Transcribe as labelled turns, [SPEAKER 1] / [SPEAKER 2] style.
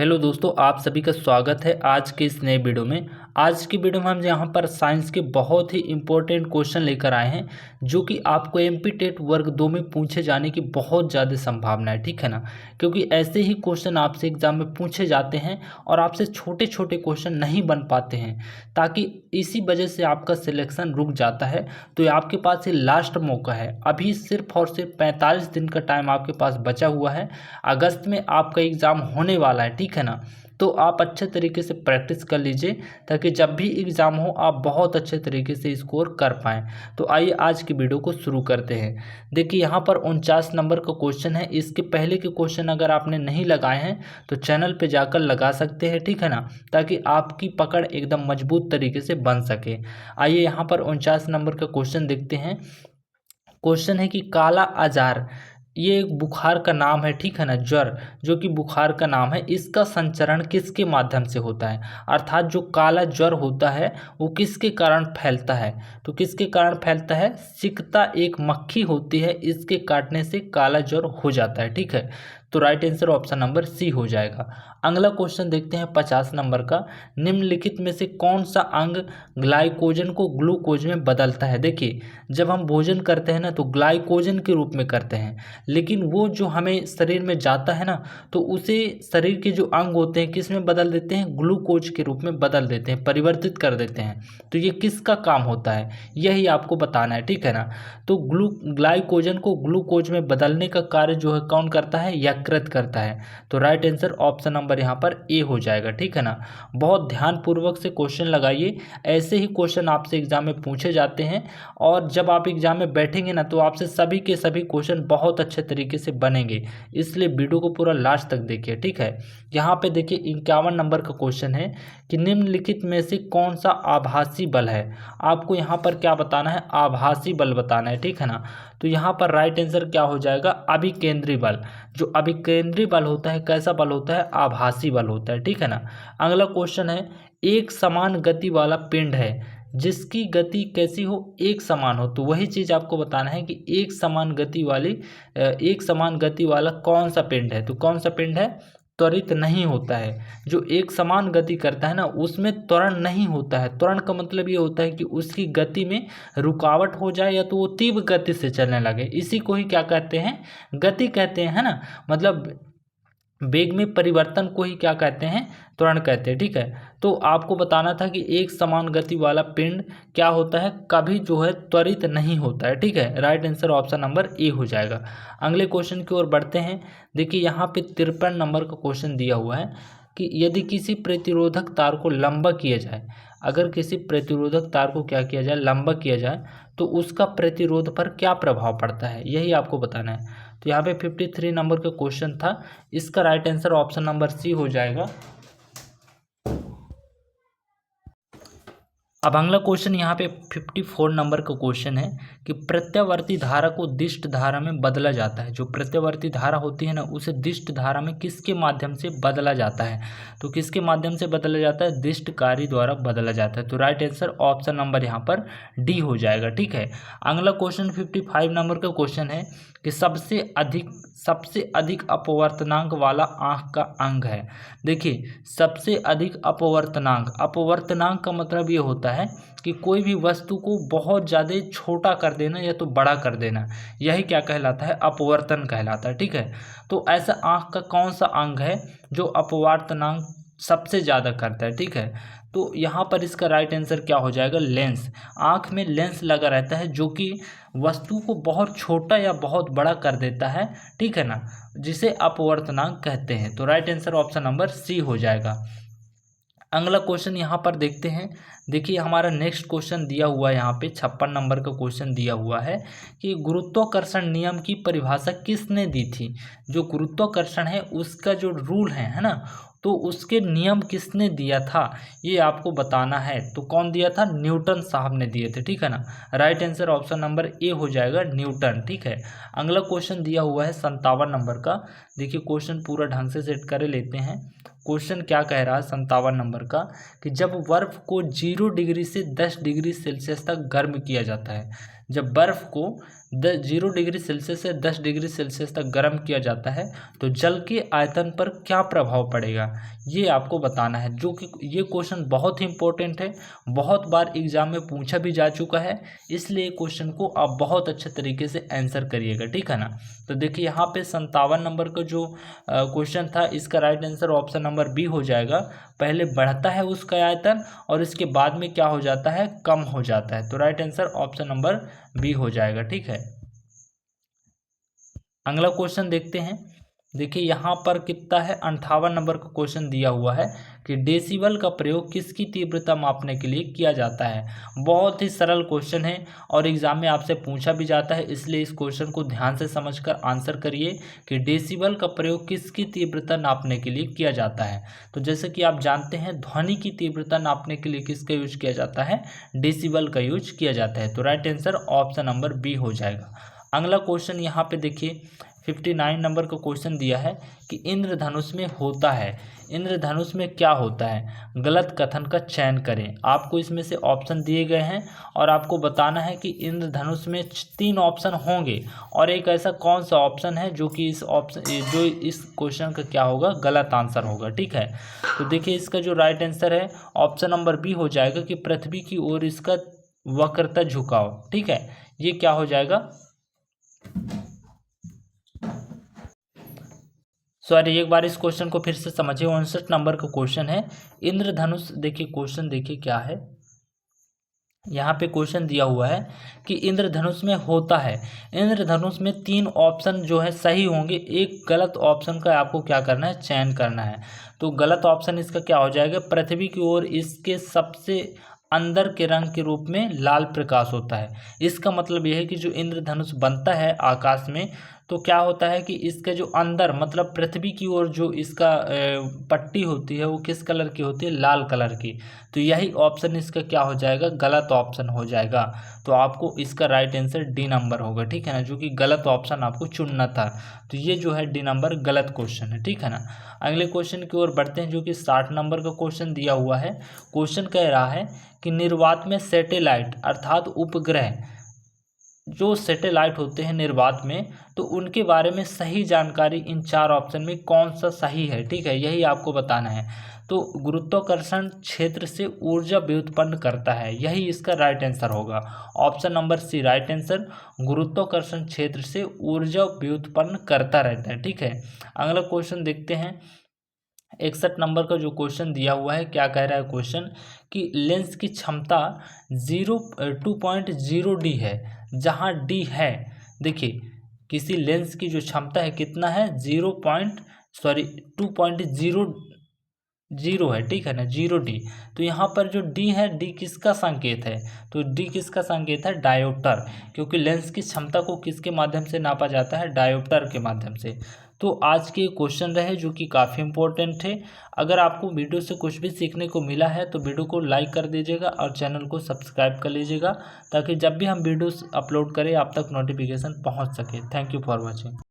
[SPEAKER 1] Hello दोस्तों, आप सभी का स्वागत है आज के इस नए वीडियो में। आज की वीडियो में हम यहाँ पर साइंस के बहुत ही इंपॉर्टेंट क्वेश्चन लेकर आए हैं जो कि आपको एमपी टेट वर्ग 2 में पूछे जाने की बहुत ज़्यादा संभावना है, ठीक है ना। क्योंकि ऐसे ही क्वेश्चन आपसे एग्जाम में पूछे जाते हैं और आपसे छोटे छोटे क्वेश्चन नहीं बन पाते हैं, ताकि इसी वजह से आपका सिलेक्शन रुक जाता है। तो ये आपके पास ये लास्ट मौका है, अभी सिर्फ और सिर्फ 45 दिन का टाइम आपके पास बचा हुआ है। अगस्त में आपका एग्ज़ाम होने वाला है, ठीक है ना। तो आप अच्छे तरीके से प्रैक्टिस कर लीजिए ताकि जब भी एग्ज़ाम हो आप बहुत अच्छे तरीके से स्कोर कर पाएँ। तो आइए आज की वीडियो को शुरू करते हैं। देखिए यहाँ पर 49 नंबर का क्वेश्चन है। इसके पहले के क्वेश्चन अगर आपने नहीं लगाए हैं तो चैनल पे जाकर लगा सकते हैं, ठीक है ना, ताकि आपकी पकड़ एकदम मजबूत तरीके से बन सके। आइए यहाँ पर 49 नंबर का क्वेश्चन देखते हैं। क्वेश्चन है कि काला अजार ये एक बुखार का नाम है, ठीक है ना, ज्वर जो कि बुखार का नाम है, इसका संचरण किसके माध्यम से होता है। अर्थात जो काला ज्वर होता है वो किसके कारण फैलता है। तो किसके कारण फैलता है, सिकता एक मक्खी होती है, इसके काटने से काला ज्वर हो जाता है, ठीक है। तो right answer option number C हो जाएगा। अगला क्वेश्चन देखते हैं 50 नंबर का। निम्नलिखित में से कौन सा अंग ग्लाइकोजन को ग्लूकोज में बदलता है। देखिए जब हम भोजन करते हैं ना तो ग्लाइकोजन के रूप में करते हैं, लेकिन वो जो हमें शरीर में जाता है ना तो उसे शरीर के जो अंग होते हैं किस में बदल देते हैं, ग्लूकोज के रूप में बदल देते हैं, परिवर्तित कर देते हैं। तो ये किसका काम होता है यही आपको बताना है, ठीक है ना। तो ग्लाइकोजन को ग्लूकोज में बदलने का कार्य जो है कौन करता है, यकृत करता है। तो राइट आंसर ऑप्शन नंबर यहाँ पर ए हो जाएगा, ठीक है ना। बहुत ध्यानपूर्वक से क्वेश्चन लगाइए, ऐसे ही क्वेश्चन आपसे एग्जाम में पूछे जाते हैं और जब आप एग्जाम में बैठेंगे ना तो आपसे सभी के सभी क्वेश्चन बहुत अच्छे तरीके से बनेंगे। इसलिए वीडियो को पूरा लास्ट तक देखिए, ठीक है। यहाँ पे देखिए 51 नंबर का क्वेश्चन है कि निम्नलिखित में से कौन सा आभासी बल है। आपको यहाँ पर क्या बताना है, आभासी बल बताना है, ठीक है ना। तो यहाँ पर राइट आंसर क्या हो जाएगा, अभिकेंद्री बल। जो अभिकेंद्री बल होता है कैसा बल होता है, आभासी बल होता है, ठीक है ना। अगला क्वेश्चन है, एक समान गति वाला पिंड है जिसकी गति कैसी हो, एक समान हो। तो वही चीज़ आपको बताना है कि एक समान गति वाला कौन सा पिंड है। तो कौन सा पिंड है, त्वरित नहीं होता है। जो एक समान गति करता है ना उसमें त्वरण नहीं होता है। त्वरण का मतलब ये होता है कि उसकी गति में रुकावट हो जाए या तो वो तीव्र गति से चलने लगे, इसी को ही क्या कहते हैं, गति कहते हैं, है ना। मतलब वेग में परिवर्तन को ही क्या कहते हैं, त्वरण कहते हैं, ठीक है। तो आपको बताना था कि एक समान गति वाला पिंड क्या होता है, कभी जो है त्वरित नहीं होता है, ठीक है। Right answer option number A हो जाएगा। अगले क्वेश्चन की ओर बढ़ते हैं। देखिए यहाँ पे 53 नंबर का क्वेश्चन दिया हुआ है कि यदि किसी प्रतिरोधक तार को लंबा किया जाए, अगर किसी प्रतिरोधक तार को क्या किया जाए, लंबा किया जाए, तो उसका प्रतिरोध पर क्या प्रभाव पड़ता है, यही आपको बताना है। तो यहाँ पे 53 नंबर का क्वेश्चन था, इसका right answer option number C हो जाएगा। अब अगला क्वेश्चन यहाँ पे 54 नंबर का क्वेश्चन है कि प्रत्यावर्ती धारा को दिष्ट धारा में बदला जाता है। जो प्रत्यावर्ती धारा होती है ना उसे दिष्ट धारा में किसके माध्यम से बदला जाता है। तो किसके माध्यम से बदला जाता है, दिष्टकारी द्वारा बदला जाता है। तो राइट आंसर ऑप्शन नंबर यहाँ पर डी हो जाएगा, ठीक है। अगला क्वेश्चन 55 नंबर का क्वेश्चन है कि सबसे अधिक अपवर्तनांक वाला आँख का अंग है। देखिए सबसे अधिक अपवर्तनांक का मतलब ये होता है कि कोई भी वस्तु को बहुत ज़्यादा छोटा कर देना या तो बड़ा कर देना, यही क्या कहलाता है, अपवर्तन कहलाता है, ठीक है। तो ऐसा आँख का कौन सा अंग है जो अपवर्तनांक सबसे ज़्यादा करता है, ठीक है। तो यहाँ पर इसका राइट आंसर क्या हो जाएगा, लेंस। आँख में लेंस लगा रहता है जो कि वस्तु को बहुत छोटा या बहुत बड़ा कर देता है, ठीक है ना, जिसे अपवर्तनांक कहते हैं। तो right answer option number C हो जाएगा। अगला क्वेश्चन यहाँ पर देखते हैं। देखिए हमारा नेक्स्ट क्वेश्चन दिया हुआ है, यहाँ पे 56 नंबर का क्वेश्चन दिया हुआ है कि गुरुत्वाकर्षण नियम की परिभाषा किसने दी थी। जो गुरुत्वाकर्षण है उसका जो रूल है ना, तो उसके नियम किसने दिया था ये आपको बताना है। तो कौन दिया था, न्यूटन साहब ने दिए थे, ठीक है ना। Right answer option number A हो जाएगा, न्यूटन, ठीक है। अगला क्वेश्चन दिया हुआ है 57 नंबर का। देखिए क्वेश्चन पूरा ढंग से सेट कर लेते हैं। क्वेश्चन क्या कह रहा है 57 नंबर का कि जब बर्फ को 0 डिग्री से 10 डिग्री सेल्सियस तक गर्म किया जाता है, जब बर्फ को 0 डिग्री सेल्सियस से 10 डिग्री सेल्सियस तक गर्म किया जाता है तो जल के आयतन पर क्या प्रभाव पड़ेगा, ये आपको बताना है। जो कि ये क्वेश्चन बहुत ही इंपॉर्टेंट है, बहुत बार एग्जाम में पूछा भी जा चुका है, इसलिए क्वेश्चन को आप बहुत अच्छे तरीके से आंसर करिएगा, ठीक है ना। तो देखिए यहाँ पे 57 नंबर का जो क्वेश्चन था, इसका right answer option number B हो जाएगा। पहले बढ़ता है उसका आयतन और इसके बाद में क्या हो जाता है, कम हो जाता है। तो right answer option number B हो जाएगा, ठीक है। अगला क्वेश्चन देखते हैं। देखिए यहाँ पर कितना है, 58 नंबर का क्वेश्चन दिया हुआ है कि डेसिबल का प्रयोग किसकी तीव्रता मापने के लिए किया जाता है। बहुत ही सरल क्वेश्चन है और एग्जाम में आपसे पूछा भी जाता है, इसलिए इस क्वेश्चन को ध्यान से समझकर आंसर करिए कि डेसिबल का प्रयोग किसकी तीव्रता नापने के लिए किया जाता है। तो जैसे कि आप जानते हैं, ध्वनि की तीव्रता नापने के लिए किसका यूज किया जाता है, डेसिबल का यूज किया जाता है। तो right answer option number B हो जाएगा। अगला क्वेश्चन यहाँ पे देखिए 59 नंबर का क्वेश्चन दिया है कि इंद्रधनुष में होता है, इंद्रधनुष में क्या होता है, गलत कथन का चयन करें। आपको इसमें से ऑप्शन दिए गए हैं और आपको बताना है कि इंद्रधनुष में 3 ऑप्शन होंगे और एक ऐसा कौन सा ऑप्शन है जो कि इस क्वेश्चन का क्या होगा, गलत आंसर होगा, ठीक है। तो देखिए इसका जो राइट आंसर है ऑप्शन नंबर बी हो जाएगा कि पृथ्वी की ओर इसका वक्रता झुकाव, ठीक है। ये क्या हो जाएगा, सॉरी एक बार इस क्वेश्चन को फिर से समझिए। 59 नंबर का क्वेश्चन है, इंद्रधनुष। देखिए क्वेश्चन देखिए क्या है, यहाँ पे क्वेश्चन दिया हुआ है कि इंद्रधनुष में होता है, इंद्रधनुष में 3 ऑप्शन जो है सही होंगे, एक गलत ऑप्शन का आपको क्या करना है, चयन करना है। तो गलत ऑप्शन इसका क्या हो जाएगा, पृथ्वी की ओर इसके सबसे अंदर के रंग के रूप में लाल प्रकाश होता है। इसका मतलब यह है कि जो इंद्रधनुष बनता है आकाश में, तो क्या होता है कि इसके जो अंदर मतलब पृथ्वी की ओर जो इसका पट्टी होती है वो किस कलर की होती है, लाल कलर की। तो यही ऑप्शन इसका क्या हो जाएगा, गलत ऑप्शन हो जाएगा। तो आपको इसका राइट आंसर डी नंबर होगा, ठीक है ना, जो कि गलत ऑप्शन आपको चुनना था। तो ये जो है डी नंबर गलत क्वेश्चन है, ठीक है ना। अगले क्वेश्चन की ओर बढ़ते हैं जो कि 60 नंबर का क्वेश्चन दिया हुआ है। क्वेश्चन कह रहा है कि निर्वात में सैटेलाइट अर्थात उपग्रह, जो सैटेलाइट होते हैं निर्वात में, तो उनके बारे में सही जानकारी इन 4 ऑप्शन में कौन सा सही है, ठीक है, यही आपको बताना है। तो गुरुत्वाकर्षण क्षेत्र से ऊर्जा व्युत्पन्न करता है, यही इसका राइट आंसर होगा। Option number C right answer, गुरुत्वाकर्षण क्षेत्र से ऊर्जा व्युत्पन्न करता रहता है, ठीक है। अगला क्वेश्चन देखते हैं। 61 नंबर का जो क्वेश्चन दिया हुआ है, क्या कह रहा है क्वेश्चन कि लेंस की क्षमता 2.0 डी है, जहां डी है, देखिए किसी लेंस की जो क्षमता है कितना है, 2.0 है, ठीक है ना, 0 डी। तो यहाँ पर जो डी है, डी किसका संकेत है, तो डी किसका संकेत है, डायोप्टर, क्योंकि लेंस की क्षमता को किसके माध्यम से नापा जाता है, डायोप्टर के माध्यम से। तो आज के क्वेश्चन रहे जो कि काफ़ी इंपॉर्टेंट थे। अगर आपको वीडियो से कुछ भी सीखने को मिला है तो वीडियो को लाइक कर दीजिएगा और चैनल को सब्सक्राइब कर लीजिएगा, ताकि जब भी हम वीडियोस अपलोड करें आप तक नोटिफिकेशन पहुंच सके। Thank you for watching.